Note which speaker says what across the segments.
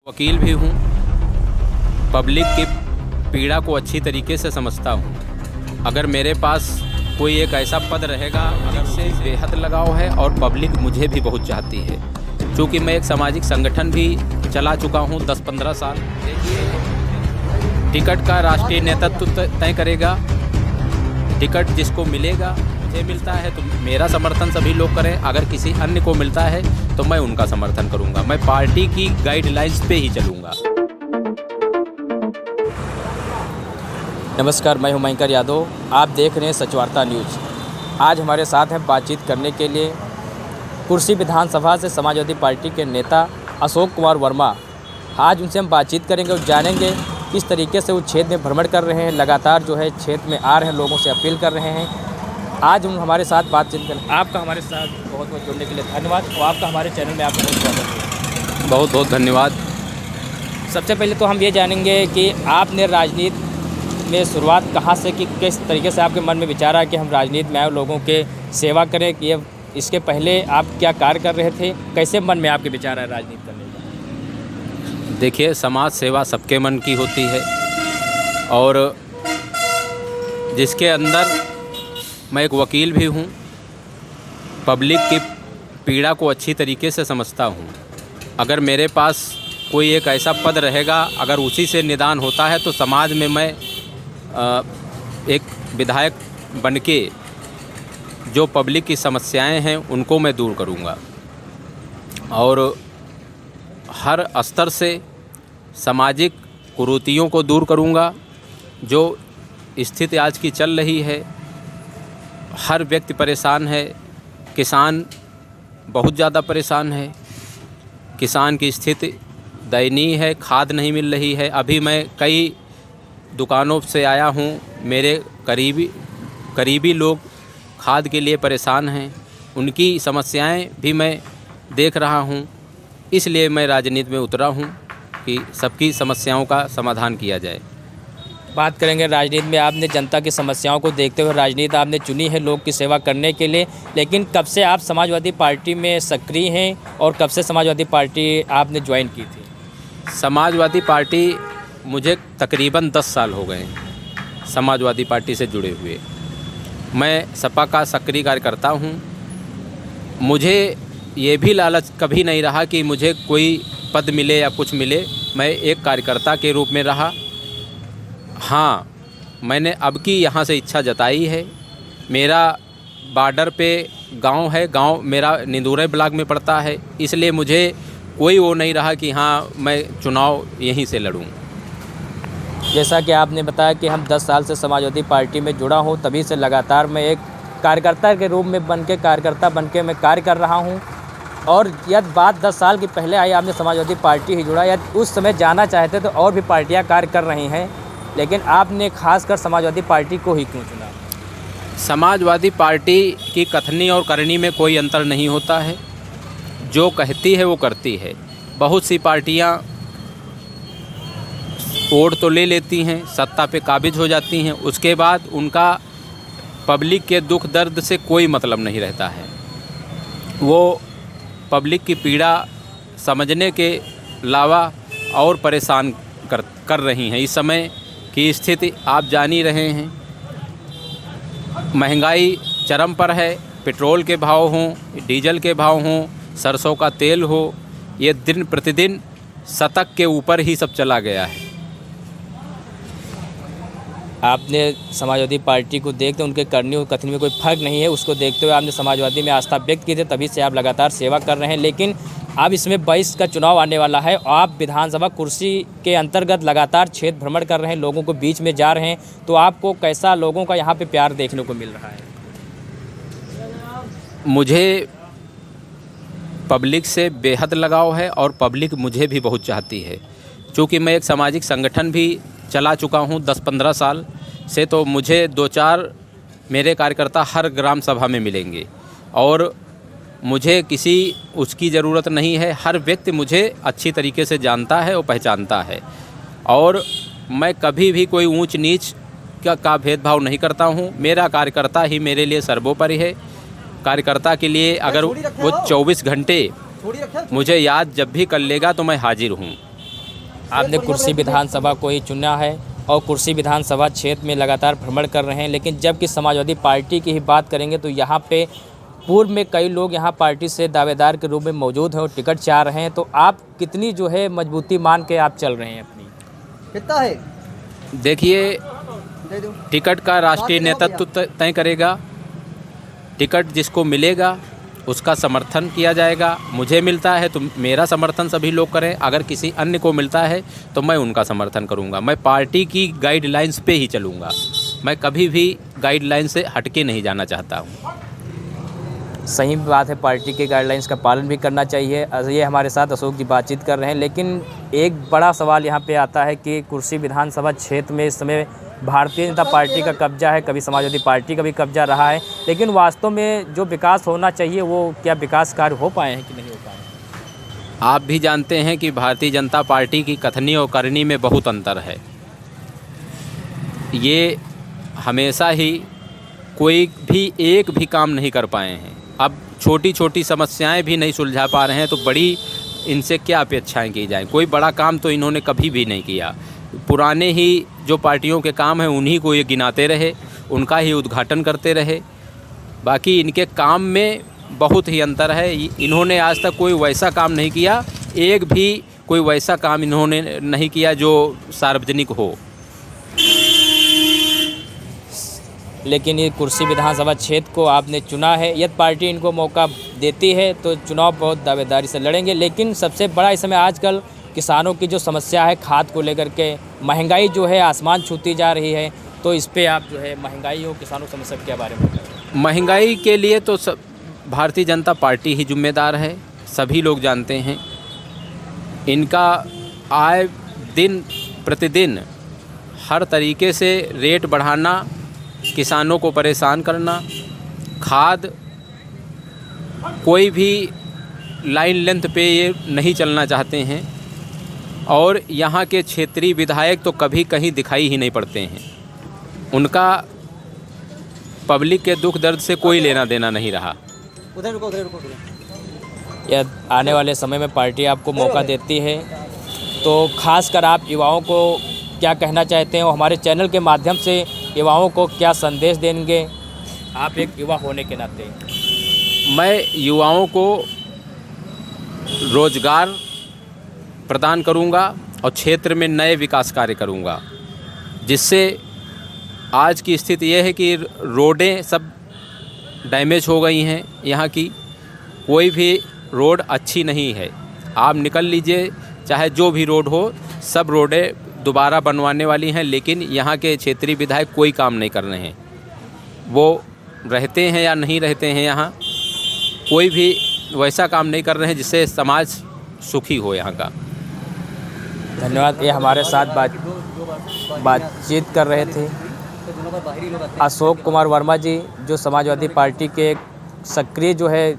Speaker 1: वकील भी हूँ, पब्लिक की पीड़ा को अच्छी तरीके से समझता हूँ। अगर मेरे पास कोई एक ऐसा पद रहेगा जिससे बेहद लगाव है और पब्लिक मुझे भी बहुत चाहती है, क्योंकि मैं एक सामाजिक संगठन भी चला चुका हूँ 10-15 साल। टिकट का राष्ट्रीय नेतृत्व तय करेगा, टिकट जिसको मिलेगा मुझे मिलता है तो मेरा समर्थन सभी लोग करें, अगर किसी अन्य को मिलता है तो मैं उनका समर्थन करूंगा। मैं पार्टी की गाइडलाइंस पे ही चलूंगा।
Speaker 2: नमस्कार, मैं हूं मयंकर यादव। आप देख रहे हैं सच वार्ता न्यूज़। आज हमारे साथ हैं बातचीत करने के लिए कुर्सी विधानसभा से समाजवादी पार्टी के नेता अशोक कुमार वर्मा। आज उनसे हम बातचीत करेंगे और जानेंगे किस तरीके से वो क्षेत्र में भ्रमण कर रहे हैं, लगातार जो है क्षेत्र में आ रहे हैं, लोगों से अपील कर रहे हैं। आज हम हमारे साथ बातचीत करें। आपका हमारे साथ बहुत बहुत जुड़ने के लिए धन्यवाद और आपका हमारे चैनल में आपका बहुत स्वागत है।
Speaker 1: बहुत बहुत धन्यवाद।
Speaker 2: सबसे पहले तो हम ये जानेंगे कि आपने राजनीति में शुरुआत कहाँ से की, किस तरीके से आपके मन में विचार आया कि हम राजनीति में आए, लोगों के सेवा करें। कि इसके पहले आप क्या कार्य कर रहे थे, कैसे मन में आपके विचार आए राजनीति करने का?
Speaker 1: देखिए, समाज सेवा सबके मन की होती है और जिसके अंदर मैं एक वकील भी हूँ, पब्लिक की पीड़ा को अच्छी तरीके से समझता हूँ। अगर मेरे पास कोई एक ऐसा पद रहेगा, अगर उसी से निदान होता है तो समाज में मैं एक विधायक बनके जो पब्लिक की समस्याएं हैं उनको मैं दूर करूँगा और हर स्तर से सामाजिक कुरीतियों को दूर करूँगा। जो स्थिति आज की चल रही है, हर व्यक्ति परेशान है, किसान बहुत ज़्यादा परेशान है, किसान की स्थिति दयनीय है, खाद नहीं मिल रही है। अभी मैं कई दुकानों से आया हूँ, मेरे करीबी लोग खाद के लिए परेशान हैं, उनकी समस्याएं भी मैं देख रहा हूँ। इसलिए मैं राजनीति में उतरा हूँ कि सबकी समस्याओं का समाधान किया जाए।
Speaker 2: बात करेंगे राजनीति में। आपने जनता की समस्याओं को देखते हुए राजनीति आपने चुनी है लोग की सेवा करने के लिए, लेकिन कब से आप समाजवादी पार्टी में सक्रिय हैं और कब से समाजवादी पार्टी आपने ज्वाइन की थी?
Speaker 1: समाजवादी पार्टी मुझे तकरीबन 10 साल हो गए हैं समाजवादी पार्टी से जुड़े हुए। मैं सपा का सक्रिय कार्यकर्ता हूँ। मुझे ये भी लालच कभी नहीं रहा कि मुझे कोई पद मिले या कुछ मिले। मैं एक कार्यकर्ता के रूप में रहा। हाँ, मैंने अब की यहाँ से इच्छा जताई है। मेरा बॉर्डर पे गांव है, गांव मेरा निंदुरई ब्लॉक में पड़ता है, इसलिए मुझे कोई वो नहीं रहा कि हाँ मैं चुनाव यहीं से लड़ूं।
Speaker 2: जैसा कि आपने बताया कि हम 10 साल से समाजवादी पार्टी में जुड़ा हूँ, तभी से लगातार मैं एक कार्यकर्ता के रूप में कार्यकर्ता बनके मैं कार्य कर रहा हूँ। और यदि बात 10 साल की पहले आई, आपने समाजवादी पार्टी ही जुड़ा, यदि उस समय जाना चाहते तो और भी पार्टियाँ कार्य कर रही हैं, लेकिन आपने खासकर समाजवादी पार्टी को ही क्यों चुना?
Speaker 1: समाजवादी पार्टी की कथनी और करनी में कोई अंतर नहीं होता है। जो कहती है वो करती है। बहुत सी पार्टियां वोट तो ले लेती हैं, सत्ता पे काबिज हो जाती हैं, उसके बाद उनका पब्लिक के दुख दर्द से कोई मतलब नहीं रहता है। वो पब्लिक की पीड़ा समझने के अलावा और परेशान कर रही हैं। इस समय की स्थिति आप जान ही रहे हैं। महंगाई चरम पर है, पेट्रोल के भाव हों, डीजल के भाव हों, सरसों का तेल हो, ये दिन प्रतिदिन शतक के ऊपर ही सब चला गया है।
Speaker 2: आपने समाजवादी पार्टी को देखते उनके करनी और कथनी में कोई फर्क नहीं है, उसको देखते हुए आपने समाजवादी में आस्था व्यक्त की थी, तभी से आप लगातार सेवा कर रहे हैं। लेकिन अब इसमें 22 का चुनाव आने वाला है और आप विधानसभा कुर्सी के अंतर्गत लगातार क्षेत्र भ्रमण कर रहे हैं, लोगों को बीच में जा रहे हैं, तो आपको कैसा लोगों का यहाँ पे प्यार देखने को मिल रहा है?
Speaker 1: मुझे पब्लिक से बेहद लगाव है और पब्लिक मुझे भी बहुत चाहती है, क्योंकि मैं एक सामाजिक संगठन भी चला चुका हूँ 10-15 साल से। तो मुझे 2-4 मेरे कार्यकर्ता हर ग्राम सभा में मिलेंगे और मुझे किसी उसकी ज़रूरत नहीं है। हर व्यक्ति मुझे अच्छी तरीके से जानता है और पहचानता है और मैं कभी भी कोई ऊंच नीच का भेदभाव नहीं करता हूं। मेरा कार्यकर्ता ही मेरे लिए सर्वोपरि है। कार्यकर्ता के लिए अगर वो 24 घंटे मुझे याद जब भी कर लेगा तो मैं हाजिर हूं।
Speaker 2: आपने कुर्सी विधानसभा को ही चुना है और कुर्सी विधानसभा क्षेत्र में लगातार भ्रमण कर रहे हैं, लेकिन जबकि समाजवादी पार्टी की ही बात करेंगे तो यहाँ पे पूर्व में कई लोग यहाँ पार्टी से दावेदार के रूप में मौजूद हैं और टिकट चाह रहे हैं। तो आप कितनी जो है मजबूती मान के आप चल रहे हैं अपनी?
Speaker 3: कितना है?
Speaker 1: देखिए, टिकट का राष्ट्रीय नेतृत्व तय करेगा। टिकट जिसको मिलेगा उसका समर्थन किया जाएगा। मुझे मिलता है तो मेरा समर्थन सभी लोग करें, अगर किसी अन्य को मिलता है तो मैं उनका समर्थन करूंगा। मैं पार्टी की गाइडलाइंस पे ही चलूंगा, मैं कभी भी गाइडलाइन से हटके नहीं जाना चाहता हूं।
Speaker 2: सही बात है, पार्टी के गाइडलाइंस का पालन भी करना चाहिए। ये हमारे साथ अशोक जी बातचीत कर रहे हैं, लेकिन एक बड़ा सवाल यहाँ पे आता है कि कुर्सी विधानसभा क्षेत्र में इस समय भारतीय जनता पार्टी का कब्जा है, कभी समाजवादी पार्टी का भी कब्जा रहा है, लेकिन वास्तव में जो विकास होना चाहिए वो क्या विकास कार्य हो पाए हैं कि नहीं हो पाए?
Speaker 1: आप भी जानते हैं कि भारतीय जनता पार्टी की कथनी और करनी में बहुत अंतर है। ये हमेशा ही कोई भी एक भी काम नहीं कर पाए हैं। अब छोटी छोटी समस्याएं भी नहीं सुलझा पा रहे हैं तो बड़ी इनसे क्या अपेक्षाएं की जाएं? कोई बड़ा काम तो इन्होंने कभी भी नहीं किया। पुराने ही जो पार्टियों के काम हैं उन्हीं को ये गिनाते रहे, उनका ही उद्घाटन करते रहे। बाकी इनके काम में बहुत ही अंतर है। इन्होंने आज तक कोई वैसा काम नहीं किया, एक भी कोई वैसा काम इन्होंने नहीं किया जो सार्वजनिक हो।
Speaker 2: लेकिन ये कुर्सी विधानसभा क्षेत्र को आपने चुना है, यदि पार्टी इनको मौका देती है तो चुनाव बहुत दावेदारी से लड़ेंगे। लेकिन सबसे बड़ा इस समय आजकल किसानों की जो समस्या है खाद को लेकर के, महंगाई जो है आसमान छूती जा रही है, तो इस पे आप जो है महंगाई और किसानों की समस्या के बारे में?
Speaker 1: महंगाई के लिए तो भारतीय जनता पार्टी ही जिम्मेदार है, सभी लोग जानते हैं। इनका आए दिन प्रतिदिन हर तरीके से रेट बढ़ाना, किसानों को परेशान करना, खाद कोई भी लाइन लेंथ पे ये नहीं चलना चाहते हैं। और यहाँ के क्षेत्रीय विधायक तो कभी कहीं दिखाई ही नहीं पड़ते हैं। उनका पब्लिक के दुख दर्द से कोई लेना देना नहीं रहा।
Speaker 3: उधर रुको।
Speaker 2: या आने वाले समय में पार्टी आपको मौका देती है तो खासकर आप युवाओं को क्या कहना चाहते हैं और हमारे चैनल के माध्यम से युवाओं को क्या संदेश देंगे, आप एक युवा होने के नाते?
Speaker 1: मैं युवाओं को रोजगार प्रदान करूंगा और क्षेत्र में नए विकास कार्य करूंगा, जिससे आज की स्थिति यह है कि रोडें सब डैमेज हो गई हैं। यहाँ की कोई भी रोड अच्छी नहीं है। आप निकल लीजिए, चाहे जो भी रोड हो, सब रोडें दोबारा बनवाने वाली हैं, लेकिन यहाँ के क्षेत्रीय विधायक कोई काम नहीं कर रहे हैं। वो रहते हैं या नहीं रहते हैं, यहाँ कोई भी वैसा काम नहीं कर रहे हैं जिससे समाज सुखी हो यहाँ का।
Speaker 2: धन्यवाद। ये हमारे साथ बातचीत कर रहे थे अशोक कुमार वर्मा जी, जो समाजवादी पार्टी के सक्रिय जो है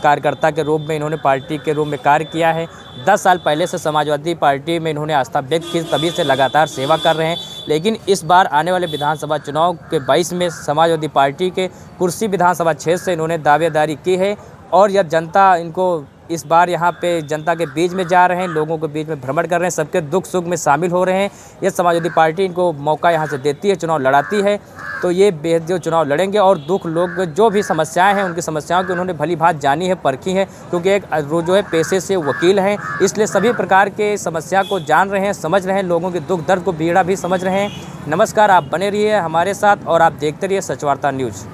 Speaker 2: कार्यकर्ता के रूप में इन्होंने पार्टी के रूप में कार्य किया है। 10 साल पहले से समाजवादी पार्टी में इन्होंने आस्था व्यक्त की, तभी से लगातार सेवा कर रहे हैं। लेकिन इस बार आने वाले विधानसभा चुनाव के 22 में समाजवादी पार्टी के कुर्सी विधानसभा क्षेत्र से इन्होंने दावेदारी की है और यह जनता इनको इस बार यहाँ पे जनता के बीच में जा रहे हैं, लोगों के बीच में भ्रमण कर रहे हैं, सबके दुख सुख में शामिल हो रहे हैं। यह समाजवादी पार्टी इनको मौका यहाँ से देती है, चुनाव लड़ाती है, तो ये बेहद जो चुनाव लड़ेंगे और दुख लोग जो भी समस्याएं हैं उनकी समस्याओं की उन्होंने भली भांति जानी है, परखी है, क्योंकि एक जो है पेशे से वकील हैं, इसलिए सभी प्रकार के समस्या को जान रहे हैं, समझ रहे हैं, लोगों के दुख दर्द को पीड़ा भी समझ रहे हैं। नमस्कार, आप बने रहिए हमारे साथ और आप देखते रहिए सच वार्ता न्यूज़।